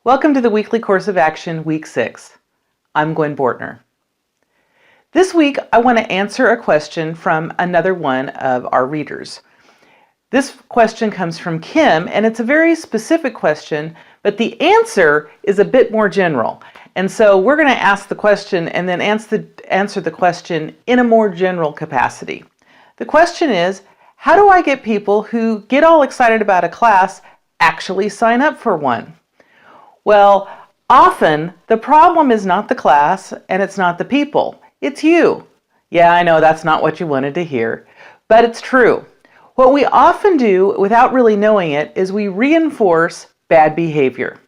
Welcome to the Weekly Course of Action, Week 6. I'm Gwen Bortner. This week, I want to answer a question from another one of our readers. This question comes from Kim, and it's a very specific question, but the answer is a bit more general. And so we're going to ask the question and then answer the question in a more general capacity. The question is, how do I get people who get all excited about a class actually sign up for one? Well, often the problem is not the class and it's not the people. It's you. Yeah, I know that's not what you wanted to hear, but it's true. What we often do without really knowing it is we reinforce bad behavior.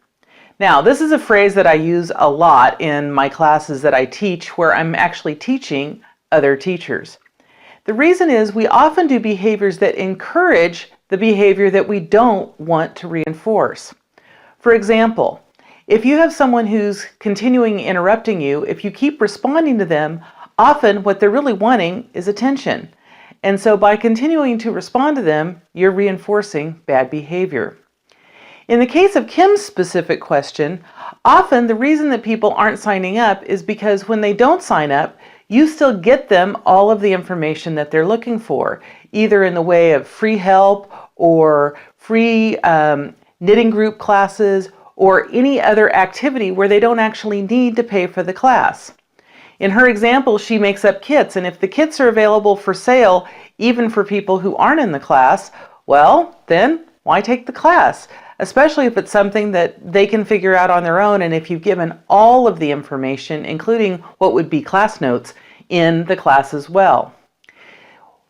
Now, this is a phrase that I use a lot in my classes that I teach where I'm actually teaching other teachers. The reason is we often do behaviors that encourage the behavior that we don't want to reinforce. For example, if you have someone who's continuing interrupting you, if you keep responding to them, often what they're really wanting is attention. And so by continuing to respond to them, you're reinforcing bad behavior. In the case of Kim's specific question, often the reason that people aren't signing up is because when they don't sign up, you still get them all of the information that they're looking for, either in the way of free help or free knitting group classes or any other activity where they don't actually need to pay for the class. In her example, she makes up kits, and if the kits are available for sale, even for people who aren't in the class, well, then why take the class? Especially if it's something that they can figure out on their own, and if you've given all of the information, including what would be class notes, in the class as well.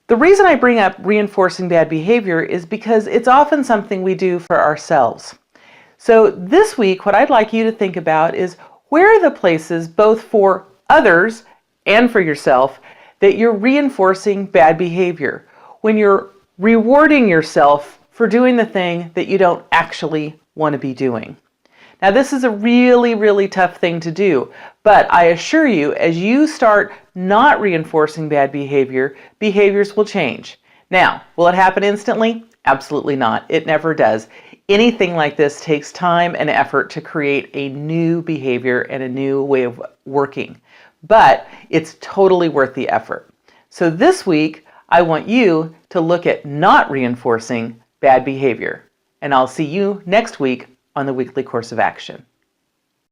The reason I bring up reinforcing bad behavior is because it's often something we do for ourselves. So this week, what I'd like you to think about is where are the places, both for others and for yourself, that you're reinforcing bad behavior, when you're rewarding yourself for doing the thing that you don't actually want to be doing. Now, this is a really, really tough thing to do, but I assure you, as you start not reinforcing bad behavior, behaviors will change. Now, will it happen instantly? Absolutely not. It never does. Anything like this takes time and effort to create a new behavior and a new way of working, but it's totally worth the effort. So this week, I want you to look at not reinforcing bad behavior, and I'll see you next week on the Weekly Course of Action.